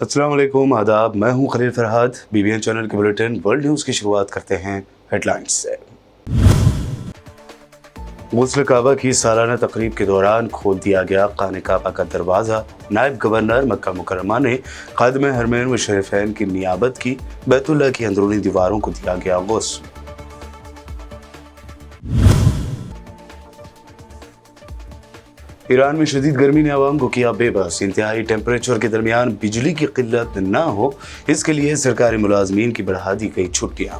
अस्सलाम वालेकुम, आदाब। मैं हूं खलील फरहाद। बीबीएन चैनल के बुलेटिन वर्ल्ड न्यूज़ की शुरुआत करते हैं हेडलाइंस से। गुस्ल काबा की सालाना तकरीब के दौरान खोल दिया गया खाने काबा का दरवाज़ा। नायब गवर्नर मक्का मुकर्रमा ने खादिम हरमैन व शरीफैन की नियाबत की। बैतुल्लाह की अंदरूनी दीवारों को दिया गया गुस्ल। ईरान में शदीद गर्मी ने आवाम को किया बेबस। इंतहाई टेम्परेचर के दरमियान बिजली की किल्लत न हो, इसके लिए सरकारी मुलाजमीन की बढ़ा दी गई छुट्टियां।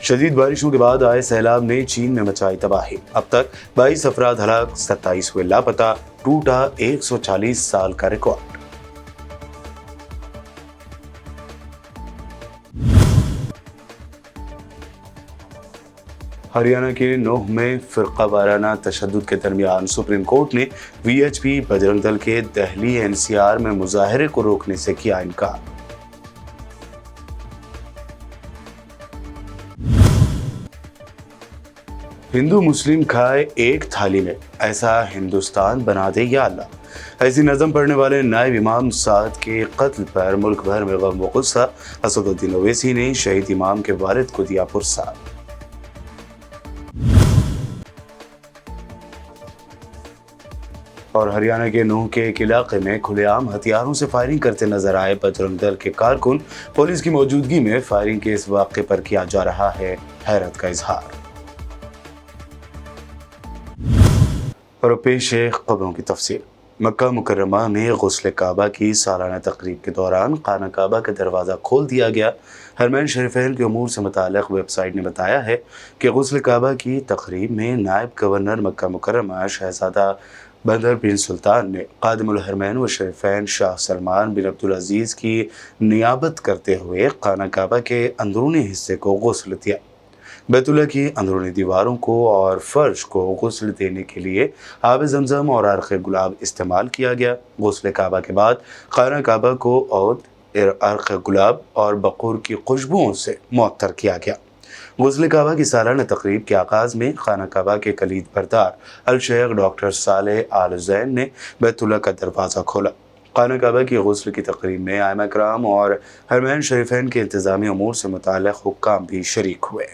शदीद बारिशों के बाद आए सैलाब ने चीन में मचाई तबाही। अब तक 22 अफराद हलाक, 27 हुए लापता। टूटा 140 साल का रिकॉर्ड। हरियाणा के नोह में फिरका वाराना तशद्दुद के दरमियान सुप्रीम कोर्ट ने वीएचपी बजरंग दल के दहली एनसीआर में मुजाहरे को रोकने से किया इनकार। हिंदू मुस्लिम खाए एक थाली में, ऐसा हिंदुस्तान बना दे या अल्लाह। ऐसी नज़म पढ़ने वाले नायब इमाम साद के कत्ल पर मुल्क भर में गम व गुस्सा। असदुद्दीन ओवैसी ने शहीद इमाम के वालिद को दिया पुरस्कार। और हरियाणा के नूह के एक इलाके में खुलेआम हथियारों से फायरिंग करते नजर आए बजरंग दल के कारकुन। पुलिस की मौजूदगी में फायरिंग के इस वाक़े पर किया जा रहा है हैरत का इजहार। और पेश है खबरों की तफसील। मक्का मुकर्रमा में गुस्ल काबा की सालाना तकरीब के दौरान खाना काबा का दरवाज़ा खोल दिया गया। हरमैन शरीफैन के उमूर से मुताल्लिक़ वेबसाइट ने बताया है कि गुस्ल काबा की तकरीब में नायब गवर्नर मक्का मुकर्रमा शहजादा बंदर बिन सुल्तान ने खादिमुल हरमैन व शरीफैन शाह सलमान बिन अब्दुल अजीज़ की नियाबत करते हुए खाना काबा के अंदरूनी हिस्से को गुस्ल दिया। बैतुल्लाह की अंदरूनी दीवारों को और फर्श को गुस्ल देने के लिए आब जमजम और अर्क़ गुलाब इस्तेमाल किया गया। गुस्ल काबा के बाद खाना काबा को औद, अर्क़ गुलाब और बक़ूर की खुशबुओं से मुअत्तर किया गया। गुस्ल काबा की सालाना तकरीब के आगाज़ में खाना काबा के कलीद बरदार अल शेख डॉक्टर सालेह आल ज़ैन ने बैतुल्लाह का दरवाज़ा खोला। खाना काबा की गुस्ल की तकरीब में आइमा कराम और हरमैन शरीफैन के इंतज़ामी अमूर से मुताल्लिक़ हुक्काम भी शरीक हुए।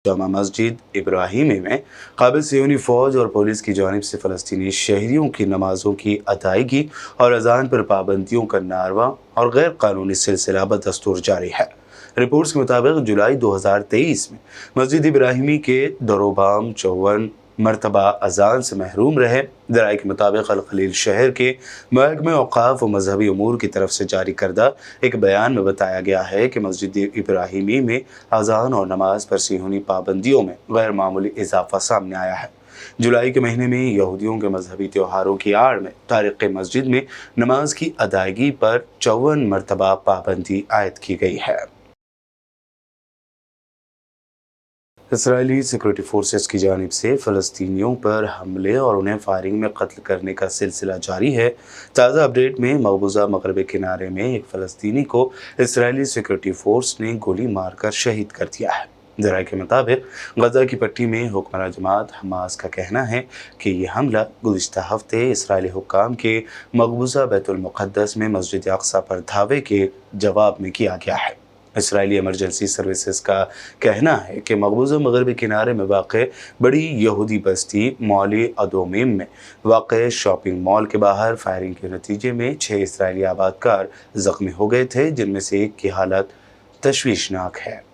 जामा मस्जिद इब्राहिमी में काबिल सियोनी फ़ौज और पुलिस की जानिब से फ़लस्तीनी शहरियों की नमाज़ों की अदायगी और अजान पर पाबंदियों का नारवा और गैर कानूनी सिलसिला बदस्तूर जारी है। रिपोर्ट्स के मुताबिक जुलाई 2023 में मस्जिद इब्राहिमी के दरोबाम 54 मरतबा अजान से महरूम रहे। दराई के मुताबिक अल खलील शहर के महकमे औक़ाफ़ व मजहबी अमूर की तरफ से जारी करदा एक बयान में बताया गया है कि मस्जिद इब्राहिमी में अजान और नमाज पर सियोनी पाबंदियों में गैर मामूली इजाफा सामने आया है। जुलाई के महीने में यहूदियों के मजहबी त्योहारों की आड़ में तारिक़ मस्जिद में नमाज की अदायगी पर 54 मरतबा पाबंदी आयद की गई है। इसराइली सिक्योरिटी फोर्सेस की जानिब से फ़लस्तीनियों पर हमले और उन्हें फायरिंग में कत्ल करने का सिलसिला जारी है। ताज़ा अपडेट में मकबूजा मगरबी किनारे में एक फ़लस्तीनी को इसराइली सिक्योरिटी फोर्स ने गोली मारकर शहीद कर दिया है। ज़राए के मुताबिक गजा की पट्टी में हुक्मरान जमात हमास का कहना है कि यह हमला गुज़िश्ता हफ्ते इसराइली हुक्काम के मकबूजा बैतुल मुक़द्दस में मस्जिद अक़सा पर धावे के जवाब में किया गया है। इसराइली इमरजेंसी सर्विसेज का कहना है कि मकबूजा मगरबी किनारे में वाक़ बड़ी यहूदी बस्ती मौली अदोमीम में वाक़ शॉपिंग मॉल के बाहर फायरिंग के नतीजे में 6 इसराइली आबादकार ज़ख्मी हो गए थे, जिनमें से एक की हालत तशवीशनाक है।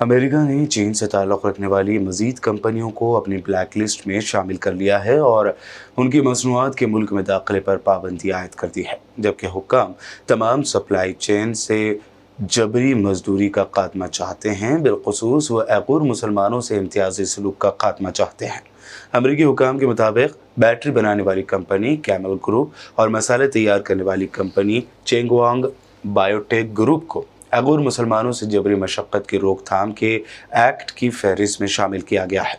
अमेरिका ने चीन से ताल्लुक़ रखने वाली मज़ीद कंपनियों को अपनी ब्लैक लिस्ट में शामिल कर लिया है और उनकी मसनूआत के मुल्क में दाखिले पर पाबंदी आयद कर दी है, जबकि हुक्काम तमाम सप्लाई चेन से जबरी मजदूरी का खात्मा चाहते हैं। बिलखुसूस वह ऐगूर मुसलमानों से इम्तियाजी सलूक का खात्मा चाहते हैं। अमरीकी हुक्काम के मुताबिक बैटरी बनाने वाली कंपनी कैमल ग्रुप और मसाले तैयार करने वाली कंपनी चेंगवांग बायोटेक ग्रुप को ऐगूर मुसलमानों से जबरी मशक्क़त की रोकथाम के एक्ट की फहरिस्त में शामिल किया गया है।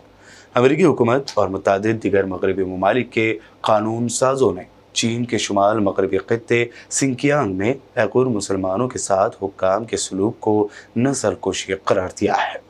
अमरीकी हुकूमत और मुतादिद दिगर मगरबी ममालिक के कानून साजों ने चीन के शुमाल मगरबी खित्ते सिंकियांग में ऐगूर मुसलमानों के साथ हुक्काम के सलूक को नस्लकुशी करार दिया है।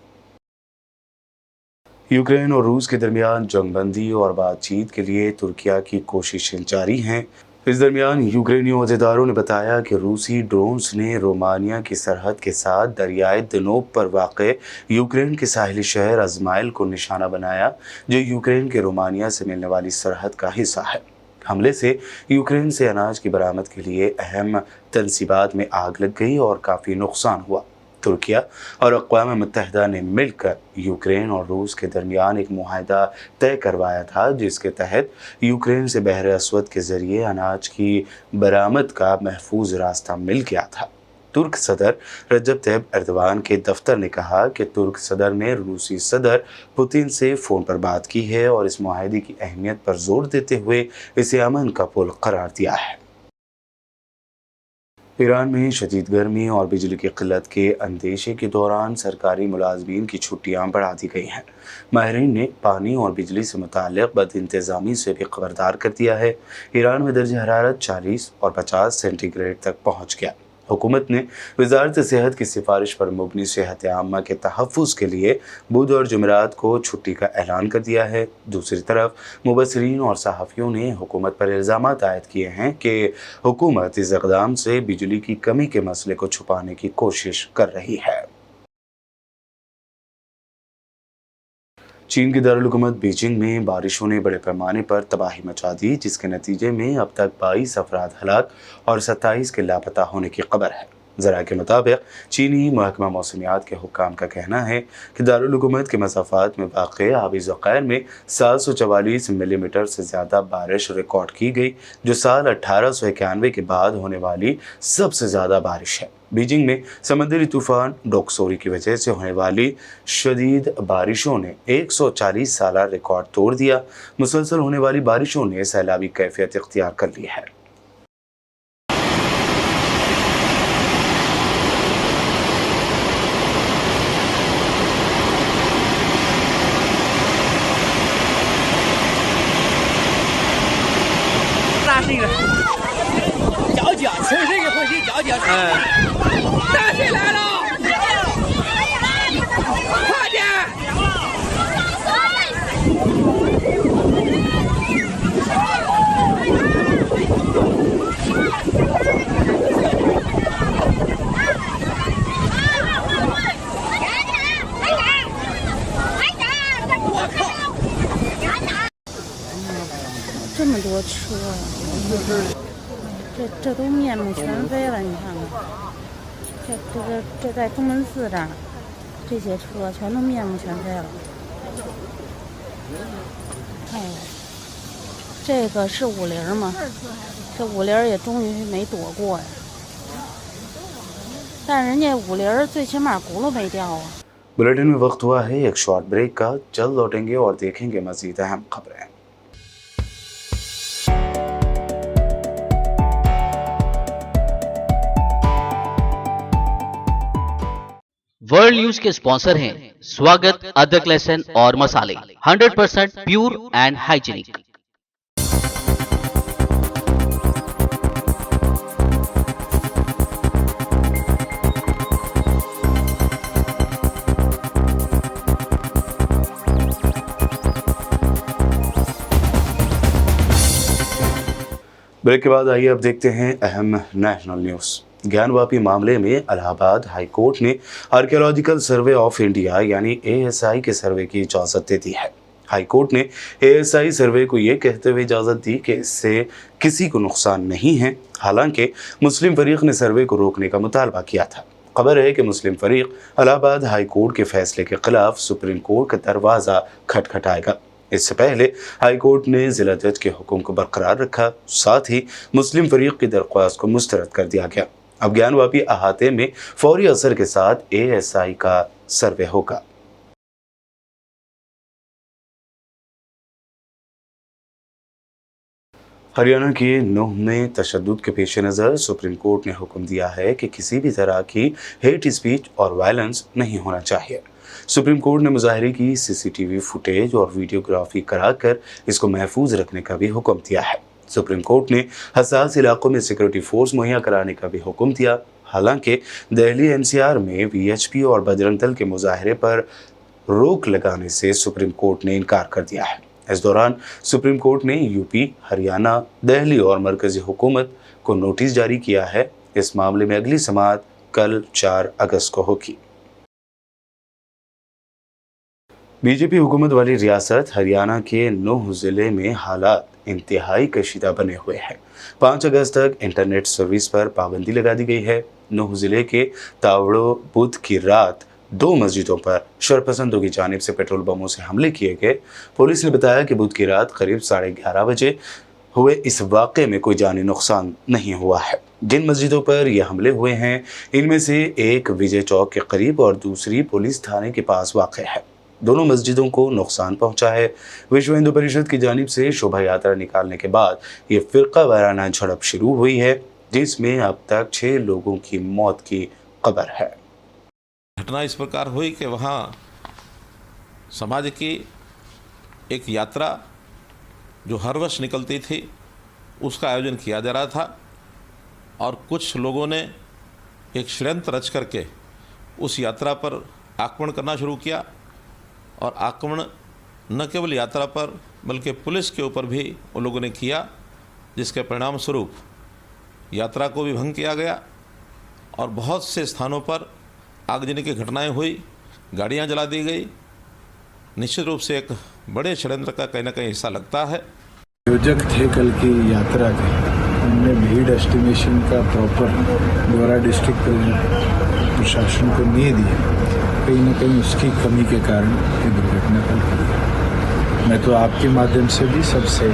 यूक्रेन और रूस के दरमियान जंगबंदी और बातचीत के लिए तुर्किया की कोशिशें जारी हैं। इस दरमियान यूक्रेनी अहदेदारों ने बताया कि रूसी ड्रोन्स ने रोमानिया की सरहद के साथ दरियाए दनूब पर वाक़ यूक्रेन के साहिली शहर अज़माइल को निशाना बनाया, जो यूक्रेन के रोमानिया से मिलने वाली सरहद का हिस्सा है। हमले से यूक्रेन से अनाज की बरामद के लिए अहम तनसीबात में आग लग गई और काफ़ी नुकसान हुआ। तुर्किया और अक़वाम मुत्तहिदा ने मिलकर यूक्रेन और रूस के दरमियान एक मुआहदा तय करवाया था, जिसके तहत यूक्रेन से बहर अस्वद के ज़रिए अनाज की बरामद का महफूज रास्ता मिल गया था। तुर्क सदर रजब तैयब एर्दोगान के दफ्तर ने कहा कि तुर्क सदर ने रूसी सदर पुतिन से फ़ोन पर बात की है और इस मुआहदे की अहमियत पर जोर देते हुए इसे अमन का पुल करार दिया है। ईरान में शदीद गर्मी और बिजली की किल्लत के अंदेशे के दौरान सरकारी मुलाजमीन की छुट्टियां बढ़ा दी गई हैं। माहिरीन ने पानी और बिजली से मुताल्लिक़ बदइंतज़ामी से भी खबरदार कर दिया है। ईरान में दर्ज हरारत 40 और 50 सेंटीग्रेड तक पहुँच गया। हुकूमत ने वज़ारत सेहत की सिफारिश पर मुबनी सेहत आम्मा के तहफ़्फ़ुज़ के लिए बुध और जुमेरात को छुट्टी का ऐलान कर दिया है। दूसरी तरफ मुबस्सिरीन और सहाफ़ियों ने हुकूमत पर इल्ज़ामात आयद किए हैं कि हुकूमत इस इक़दाम से बिजली की कमी के मसले को छुपाने की कोशिश कर रही है। चीन की दारुल-हुकूमत बीजिंग में बारिशों ने बड़े पैमाने पर तबाही मचा दी, जिसके नतीजे में अब तक 22 अफराद हलाक और 27 के लापता होने की खबर है। ज़राए के मुताबिक चीनी महकमा मौसमियात के हुक्काम का कहना है कि दारुल-हुकूमत के मसाफ़ात में वाक़ आबी ज़ख़ायर में 744 मिलीमीटर से ज़्यादा बारिश रिकॉर्ड की गई, जो साल 1891 के बाद होने वाली सबसे ज़्यादा बारिश है। बीजिंग में समंदरी तूफ़ान डोक्सोरी की वजह से होने वाली शदीद बारिशों ने 140 साला रिकॉर्ड तोड़ दिया। मुसलसल होने वाली बारिशों ने सैलाबी कैफियत इख्तियार कर ली है।这么多车，这都面目全非了，你看看，这在中门寺这儿，这些车全都面目全非了。哎呦，这个是50吗？这50也终于没躲过呀。但人家5厘儿最起码轱辘没掉啊。 बुलेटिन में वक्त हुआ है एक शॉर्ट ब्रेक का। जल्द लौटेंगे और देखेंगे मजीद अहम खबरें। वर्ल्ड न्यूज के स्पॉन्सर हैं स्वागत, अदरक, लहसुन और मसाले 100% प्योर एंड हाइजीनिक। ब्रेक के बाद आइए अब देखते हैं अहम नेशनल न्यूज़। ज्ञानवापी मामले में इलाहाबाद हाई कोर्ट ने आर्कियोलॉजिकल सर्वे ऑफ इंडिया यानी ASI के सर्वे की इजाज़त दे दी है। हाई कोर्ट ने ASI सर्वे को ये कहते हुए इजाज़त दी कि इससे किसी को नुकसान नहीं है। हालांकि मुस्लिम फरीक ने सर्वे को रोकने का मुतालबा किया था। खबर है कि मुस्लिम फरीक इलाहाबाद हाई कोर्ट के फैसले के खिलाफ सुप्रीम कोर्ट का दरवाज़ा खटखटाएगा। इससे पहले हाई कोर्ट ने जिला जज के हुक्म को बरकरार रखा, साथ ही मुस्लिम फरीक की दरख्वास्त को मुस्तरद कर दिया गया। अब ज्ञानवापी अहाते में फौरी असर के साथ ASI का सर्वे होगा। हरियाणा के नूह में तशद्दुद के पेश नज़र सुप्रीम कोर्ट ने हुक्म दिया है कि किसी भी तरह की हेट स्पीच और वायलेंस नहीं होना चाहिए। सुप्रीम कोर्ट ने मुजाहरे की CCTV फुटेज और वीडियोग्राफी कराकर इसको महफूज रखने का भी हुक्म दिया है। सुप्रीम कोर्ट ने हसास इलाकों में सिक्योरिटी फोर्स मुहैया कराने का भी हुक्म दिया। हालांकि दिल्ली NCR में VHP और बजरंग दल के मुजाहरे पर रोक लगाने से सुप्रीम कोर्ट ने इनकार कर दिया है। इस दौरान सुप्रीम कोर्ट ने UP, हरियाणा, दिल्ली और मरकजी हुकूमत को नोटिस जारी किया है। इस मामले में अगली समाअत कल 4 अगस्त को होगी। बीजेपी हुकूमत वाली रियासत हरियाणा के नूह जिले में हालात इंतहाई कशीदा बने हुए हैं। 5 अगस्त तक इंटरनेट सर्विस पर पाबंदी लगा दी गई है। नूह जिले के तावड़ो बुध की रात 2 मस्जिदों पर शरपसंदों की जानिब से पेट्रोल बमों से हमले किए गए। पुलिस ने बताया कि बुध की रात करीब 11:30 बजे हुए इस वाक़े में कोई जानी नुकसान नहीं हुआ है। जिन मस्जिदों पर यह हमले हुए हैं इनमें से एक विजय चौक के करीब और दूसरी पुलिस थाने के पास वाक़ है। दोनों मस्जिदों को नुकसान पहुंचा है। विश्व हिंदू परिषद की जानिब से शोभा यात्रा निकालने के बाद ये फिरका वाराना झड़प शुरू हुई है, जिसमें अब तक 6 लोगों की मौत की खबर है। घटना इस प्रकार हुई कि वहाँ समाज की एक यात्रा जो हर वर्ष निकलती थी उसका आयोजन किया जा रहा था और कुछ लोगों ने एक षड्यंत्र रच करके उस यात्रा पर आक्रमण करना शुरू किया और आक्रमण न केवल यात्रा पर बल्कि पुलिस के ऊपर भी उन लोगों ने किया, जिसके परिणाम स्वरूप यात्रा को भी भंग किया गया और बहुत से स्थानों पर आगजनी की घटनाएं हुई, गाड़ियां जला दी गई। निश्चित रूप से एक बड़े षड्यंत्र का कहीं ना कहीं हिस्सा लगता है। आयोजक थे कल की यात्रा के, उनने भीड़ एस्टिमेशन का प्रॉपर द्वारा डिस्ट्रिक्ट प्रशासन को नहीं दिया। कहीं न कहीं उसकी कमी के कारण ये दुर्घटना कल हुई। मैं तो आपके माध्यम से भी सबसे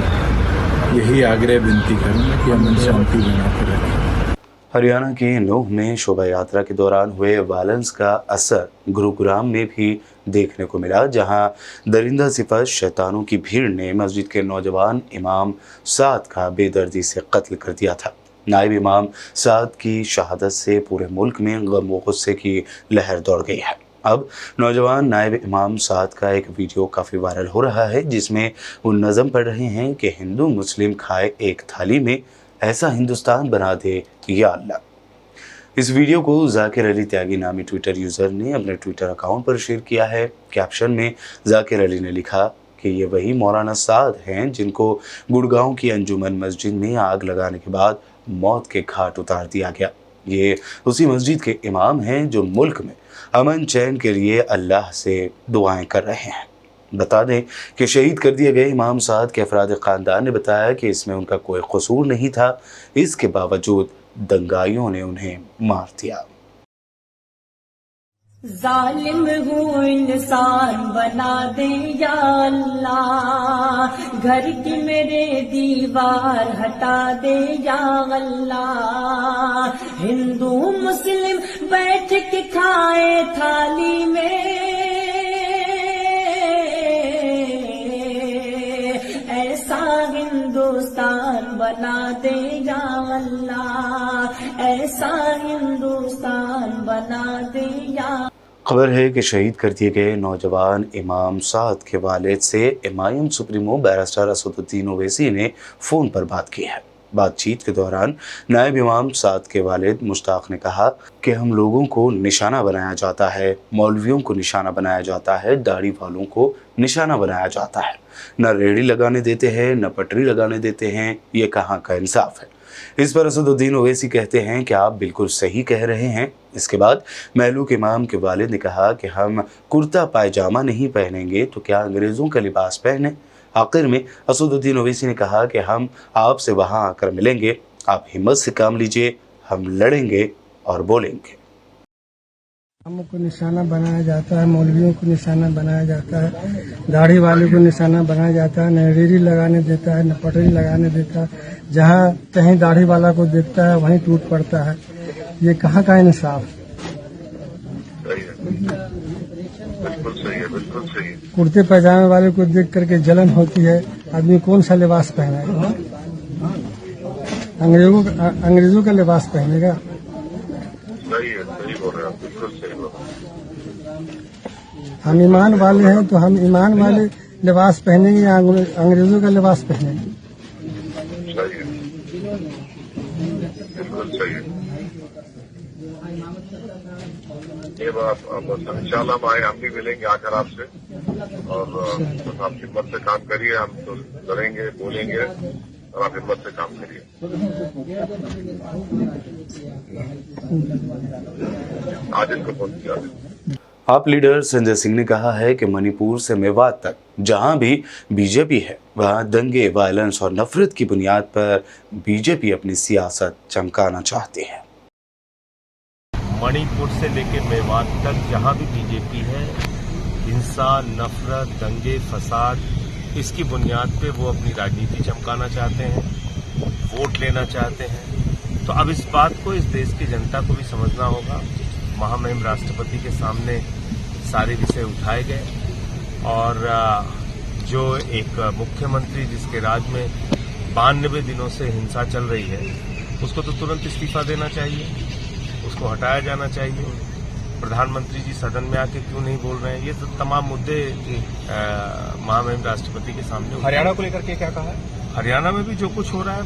यही आग्रह विनती करूँगा कि अमन शांति बनाकर रखें। हरियाणा के नूह में शोभा यात्रा के दौरान हुए वायलेंस का असर गुरुग्राम में भी देखने को मिला, जहां दरिंदा सिफत शैतानों की भीड़ ने मस्जिद के नौजवान इमाम साद का बेदर्दी से कत्ल कर दिया था। नायब इमाम साद की शहादत से पूरे मुल्क में गम व गुस्से की लहर दौड़ गई है। अब नौजवान नायब इमाम साद का एक वीडियो काफ़ी वायरल हो रहा है, जिसमें वो नज़म पढ़ रहे हैं कि हिंदू मुस्लिम खाए एक थाली में, ऐसा हिंदुस्तान बना दे या अल्लाह। इस वीडियो को जाकिर अली त्यागी नामी ट्विटर यूज़र ने अपने ट्विटर अकाउंट पर शेयर किया है। कैप्शन में जाकिर अली ने लिखा कि ये वही मौलाना साद हैं जिनको गुड़गांव की अंजुमन मस्जिद में आग लगाने के बाद मौत के घाट उतार दिया गया। ये उसी मस्जिद के इमाम हैं जो मुल्क में अमन चैन के लिए अल्लाह से दुआएं कर रहे हैं। बता दें कि शहीद कर दिए गए इमाम साद के अफराद ख़ानदान ने बताया कि इसमें उनका कोई कसूर नहीं था, इसके बावजूद दंगाइयों ने उन्हें मार दिया। जालिम हूँ इंसान बना दे या अल्लाह, घर की मेरे दीवार हटा दे या अल्लाह, हिंदू मुस्लिम बैठ के खाए थाली में, ऐसा हिंदुस्तान बना दे या अल्लाह, ऐसा हिंदुस्तान बना दे या। खबर है कि शहीद कर दिए गए नौजवान इमाम साद के वालिद से MIM supremo barrister Asaduddin Owaisi ने फ़ोन पर बात की है। बातचीत के दौरान नायब इमाम साद के वालिद मुश्ताक ने कहा कि हम लोगों को निशाना बनाया जाता है, मौलवियों को निशाना बनाया जाता है, दाढ़ी वालों को निशाना बनाया जाता है, न रेहड़ी लगाने देते हैं न पटरी लगाने देते हैं, ये कहाँ का इंसाफ है। इस पर असदुद्दीन ओवैसी कहते हैं कि आप बिल्कुल सही कह रहे हैं। इसके बाद महलूक इमाम के वालिद ने कहा कि हम कुर्ता पायजामा नहीं पहनेंगे तो क्या अंग्रेज़ों का लिबास पहने। आखिर में असदुद्दीन ओवैसी ने कहा कि हम आपसे वहां आकर मिलेंगे, आप हिम्मत से काम लीजिए, हम लड़ेंगे और बोलेंगे। को निशाना बनाया जाता है, मौलवियों को निशाना बनाया जाता है, दाढ़ी वाले को निशाना बनाया जाता है, न रेहड़ी लगाने देता है न पटरी लगाने देता है। जहाँ कहीं दाढ़ी वाला को देखता है वहीं टूट पड़ता है। ये कहाँ का इंसाफ। बिल्कुल सही है, बिल्कुल सही है। कुर्ते पैजामे वाले को देख करके जलन होती है। आदमी कौन सा लिबास पहनेगा? अंग्रेजों का लिबास पहनेगा। सही है, सही बोल रहे हैं आप, बिल्कुल सही बोल रहे हैं। हम ईमान वाले हैं तो हम ईमान वाले लिबास पहनेंगे या अंग्रेजों का लिबास पहनेंगे? सही है, बिल्कुल सही है। ये बात बस इंशाल्लाह हम आए, हम भी मिलेंगे आकर आपसे, और बस आप हिम्मत से काम करिए, हम तो लड़ेंगे बोलेंगे और आप हिम्मत से काम करिए। आज इनको फोन किया। आप लीडर संजय सिंह ने कहा है कि मणिपुर से मेवात तक जहां भी बीजेपी है वहां दंगे, वायलेंस और नफरत की बुनियाद पर बीजेपी अपनी सियासत चमकाना चाहती है। मणिपुर से लेकर मेवात तक जहां भी बीजेपी है, हिंसा, नफरत, दंगे, फसाद, इसकी बुनियाद पे वो अपनी राजनीति चमकाना चाहते हैं, वोट लेना चाहते हैं। तो अब इस बात को इस देश की जनता को भी समझना होगा। महामहिम राष्ट्रपति के सामने सारे विषय उठाए गए और जो एक मुख्यमंत्री जिसके राज में 92 दिनों से हिंसा चल रही है, उसको तो तुरंत इस्तीफा देना चाहिए, उसको हटाया जाना चाहिए। प्रधानमंत्री जी सदन में आके क्यों नहीं बोल रहे हैं? ये तो तमाम मुद्दे महामहिम राष्ट्रपति के सामने। हरियाणा को लेकर के क्या कहा है? हरियाणा में भी जो कुछ हो रहा है,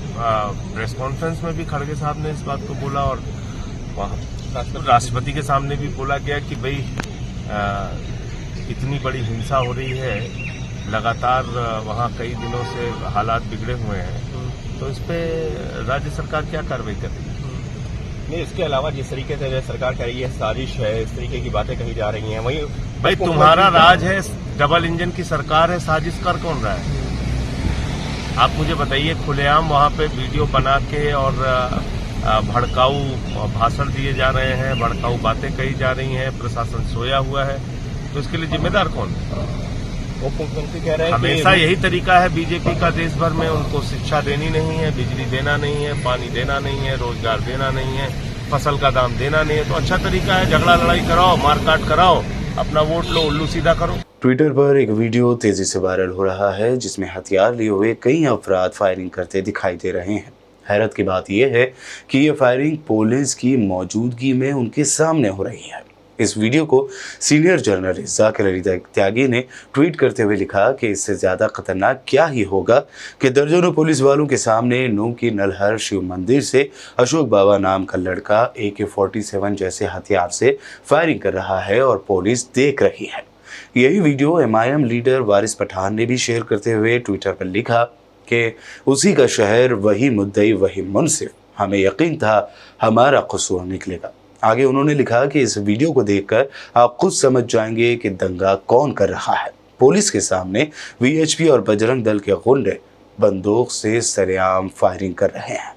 प्रेस कॉन्फ्रेंस में भी खड़गे साहब ने इस बात को बोला और राष्ट्रपति के सामने भी बोला गया कि भाई इतनी बड़ी हिंसा हो रही है, लगातार वहाँ कई दिनों से हालात बिगड़े हुए हैं, तो इस पे राज्य सरकार क्या कार्रवाई कर रही है? नहीं, इसके अलावा जिस तरीके से सरकार कह रही है साजिश है, इस तरीके की बातें कही जा रही हैं, वहीं भाई तुम्हारा राज है, डबल इंजन की सरकार है, साजिश कर कौन रहा है? आप मुझे बताइए, खुलेआम वहाँ पे वीडियो बना के और भड़काऊ भाषण दिए जा रहे हैं, भड़काऊ बातें कही जा रही हैं, प्रशासन सोया हुआ है, तो इसके लिए जिम्मेदार कौन है? मुख्यमंत्री कह रहे हैं हमेशा यही तरीका है बीजेपी का देश भर में। उनको शिक्षा देनी नहीं है, बिजली देना नहीं है, पानी देना नहीं है, रोजगार देना नहीं है, फसल का दाम देना नहीं है। तो अच्छा तरीका है झगड़ा लड़ाई कराओ, मारकाट कराओ, अपना वोट लो, उल्लू सीधा करो। ट्विटर पर एक वीडियो तेजी से वायरल हो रहा है जिसमें हथियार लिए हुए कई अफराद फायरिंग करते दिखाई दे रहे हैं। हैरत की बात यह है कि यह फायरिंग पुलिस की मौजूदगी में उनके सामने हो रही है। इस वीडियो को सीनियर जर्नलिस्ट जाकिर अली त्यागी ने ट्वीट करते हुए लिखा कि इससे ज़्यादा खतरनाक क्या ही होगा कि दर्जनों पुलिस वालों के सामने नूह की नलहर शिव मंदिर से अशोक बाबा नाम का लड़का AK-47 जैसे हथियार से फायरिंग कर रहा है और पुलिस देख रही है। यही वीडियो MIM लीडर वारिस पठान ने भी शेयर करते हुए ट्विटर पर लिखा कि उसी का शहर, वही मुद्दई, वही मुनसिफ, हमें यकीन था हमारा कसूर निकलेगा। आगे उन्होंने लिखा कि इस वीडियो को देखकर आप खुद समझ जाएंगे कि दंगा कौन कर रहा है। पुलिस के सामने VHP और बजरंग दल के गुंडे बंदूक से सरेआम फायरिंग कर रहे हैं।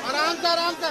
आराम से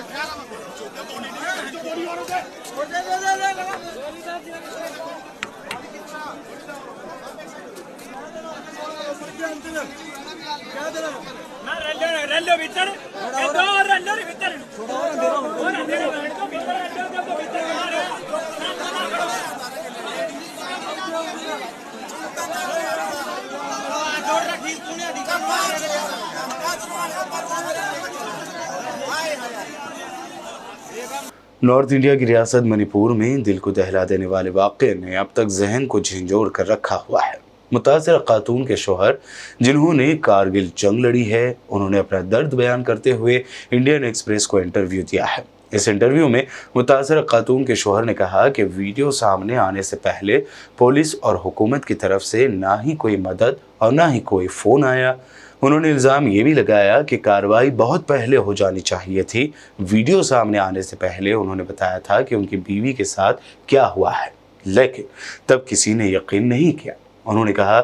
नॉर्थ इंडिया की रियासत मणिपुर में दिल को दहला देने वाले वाक़ये ने अब तक जहन को झंझोड़ कर रखा हुआ है। मुतासिर खातून के शौहर जिन्होंने कारगिल जंग लड़ी है, उन्होंने अपना दर्द बयान करते हुए इंडियन एक्सप्रेस को इंटरव्यू दिया है। इस इंटरव्यू में मुतासिर खातून के शौहर ने कहा कि वीडियो सामने आने से पहले पुलिस और हुकूमत की तरफ से ना ही कोई मदद और ना ही कोई फ़ोन आया। उन्होंने इल्ज़ाम ये भी लगाया कि कार्रवाई बहुत पहले हो जानी चाहिए थी। वीडियो सामने आने से पहले उन्होंने बताया था कि उनकी बीवी के साथ क्या हुआ है, लेकिन तब किसी ने यकीन नहीं किया। उन्होंने कहा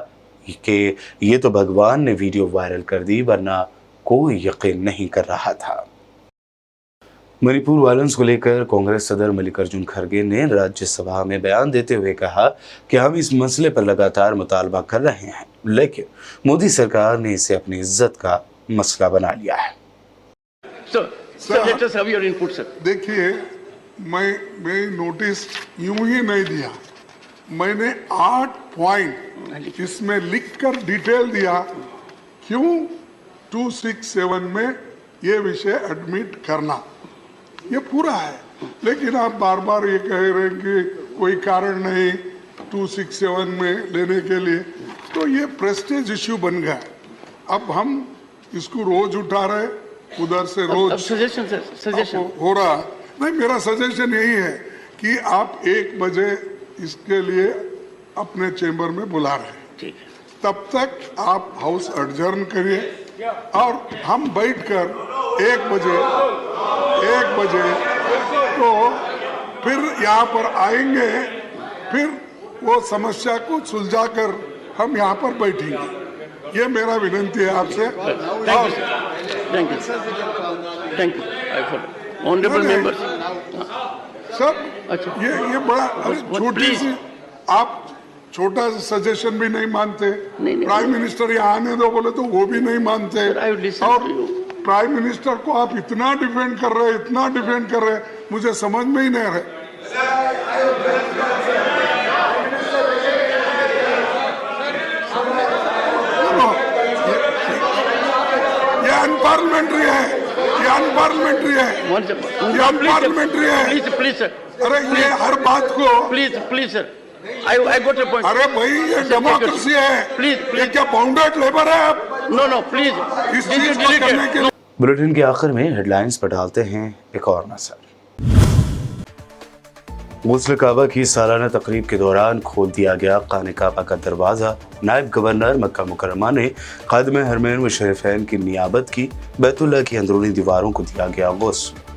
कि ये तो भगवान ने वीडियो वायरल कर दी, वरना कोई यकीन नहीं कर रहा था। मणिपुर वायलेंस को लेकर कांग्रेस सदर मल्लिकार्जुन खड़गे ने राज्यसभा में बयान देते हुए कहा कि हम इस मसले पर लगातार मुतालबा कर रहे हैं, लेकिन मोदी सरकार ने इसे अपनी इज्जत का मसला बना लिया है। देखिए, मैं नोटिस यूं ही नहीं दिया, मैंने 8 पॉइंट इसमें लिखकर डिटेल दिया क्यों 267 में ये विषय एडमिट करना, ये पूरा है। लेकिन आप बार बार ये कह रहे हैं कि कोई कारण नहीं 267 में लेने के लिए, तो ये प्रेस्टीज इश्यू बन गया। अब हम इसको रोज उठा रहे, उधर से रोज सजेशन हो रहा। नहीं, मेरा सजेशन यही है कि आप 1 बजे इसके लिए अपने चेंबर में बुला रहे हैं, तब तक आप हाउस एडजर्न करिए और हम बैठकर 1 बजे तो फिर यहाँ पर आएंगे, फिर वो समस्या को सुलझाकर हम यहाँ पर बैठेंगे। ये मेरा विनंती है आपसे। Thank you honourable members. सब ये बड़ा छोटी सी, आप छोटा सजेशन भी नहीं मानते। प्राइम मिनिस्टर यहाँ आने दो बोले तो वो भी नहीं मानते, और प्राइम मिनिस्टर को आप इतना डिफेंड कर रहे, मुझे समझ में ही नहीं रहे। ये अनपार्लियामेंट्री है, प्लीज सर। अरे ये हर बात को please sir, I got a point. अरे भाई, ये डेमोक्रेसी है, प्लीज ये क्या बाउंडेड लेबर है आप? नो प्लीज, इस चीज को करने के लिए। बुलेटिन के आखिर में हेडलाइंस पर डालते हैं एक और नजर। गुस्ल काबा की सालाना तकरीब के दौरान खोल दिया गया खाने काबा का दरवाज़ा। नायब गवर्नर मक्का मुकर्रमा ने खादिम हरमैन व शरीफैन की नियाबत की। बैतुल्लाह की अंदरूनी दीवारों को दिया गया गुस्ल।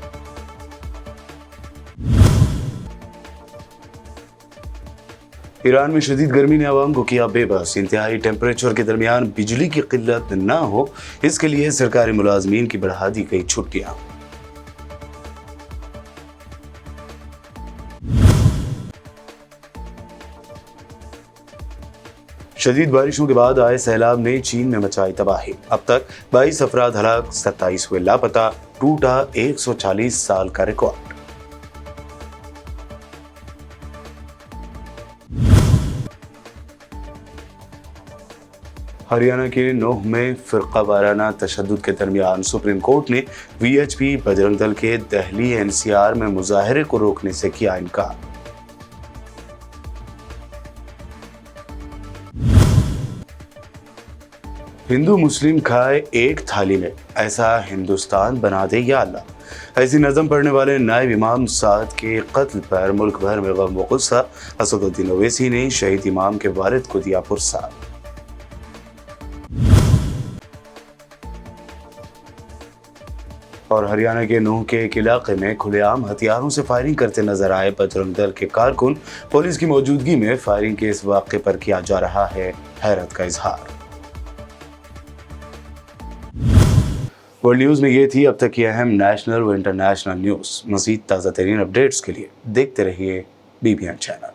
ईरान में शदीद गर्मी ने आवाम को किया बेबस। इंतहाई टेम्परेचर के दरमियान बिजली की किल्लत न हो, इसके लिए सरकारी मुलाजमीन की बढ़ा दी गई छुट्टियां। शदीद बारिशों के बाद आए सैलाब ने चीन में मचाई तबाही। अब तक 22 अफराद हलाक, 27 हुए लापता, टूटा 140 साल का रिकॉर्ड। हरियाणा के नोह में फिरका वाराना तशद्दुद के दरमियान सुप्रीम कोर्ट ने वीएचपी बजरंग दल के दहली एनसीआर में मुजाहरे को रोकने से किया इनकार। हिंदू मुस्लिम खाए एक थाली में, ऐसा हिंदुस्तान बना दे या अल्लाह। ऐसी नज़म पढ़ने वाले नायब इमाम साद के कत्ल पर मुल्क भर में गम व गुस्सा। असदुद्दीन ओवैसी ने शहीद इमाम के वालिद को दिया पुरस्कार। और हरियाणा के नूह के एक इलाके में खुलेआम हथियारों से फायरिंग करते नजर आए बजरंग दल के कारकुन। पुलिस की मौजूदगी में फायरिंग के इस वाक़े पर किया जा रहा है हैरत का इजहार। वर्ल्ड न्यूज़ में ये थी अब तक की अहम नेशनल व इंटरनेशनल न्यूज़। मज़ीद ताज़ा तरीन अपडेट्स के लिए देखते रहिए BBN चैनल।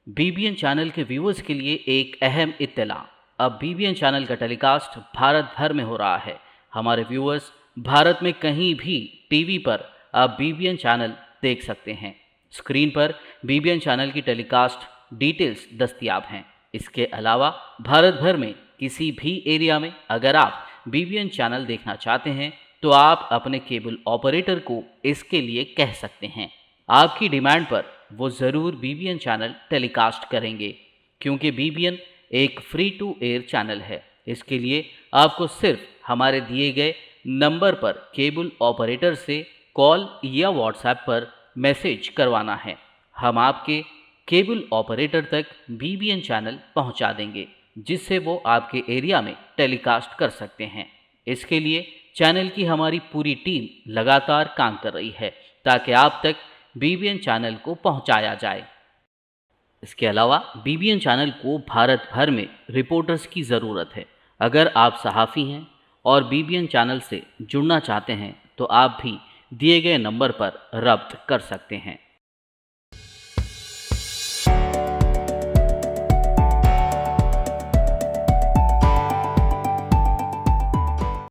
BBN चैनल के व्यूअर्स के लिए एक अहम इत्तला। अब BBN चैनल का टेलीकास्ट भारत भर में हो रहा है। हमारे व्यूअर्स भारत में कहीं भी टीवी पर अब BBN चैनल देख सकते हैं। स्क्रीन पर BBN चैनल की टेलीकास्ट डिटेल्स दस्तयाब हैं। इसके अलावा भारत भर में किसी भी एरिया में अगर आप BBN चैनल देखना चाहते हैं तो आप अपने केबल ऑपरेटर को इसके लिए कह सकते हैं। आपकी डिमांड पर वो ज़रूर BBN चैनल टेलीकास्ट करेंगे, क्योंकि BBN एक फ्री टू एयर चैनल है। इसके लिए आपको सिर्फ हमारे दिए गए नंबर पर केबल ऑपरेटर से कॉल या व्हाट्सएप पर मैसेज करवाना है। हम आपके केबल ऑपरेटर तक BBN चैनल पहुंचा देंगे, जिससे वो आपके एरिया में टेलीकास्ट कर सकते हैं। इसके लिए चैनल की हमारी पूरी टीम लगातार काम कर रही है ताकि आप तक BBN चैनल को पहुंचाया जाए। इसके अलावा BBN चैनल को भारत भर में रिपोर्टर्स की ज़रूरत है। अगर आप सहाफ़ी हैं और BBN चैनल से जुड़ना चाहते हैं तो आप भी दिए गए नंबर पर रब्त कर सकते हैं।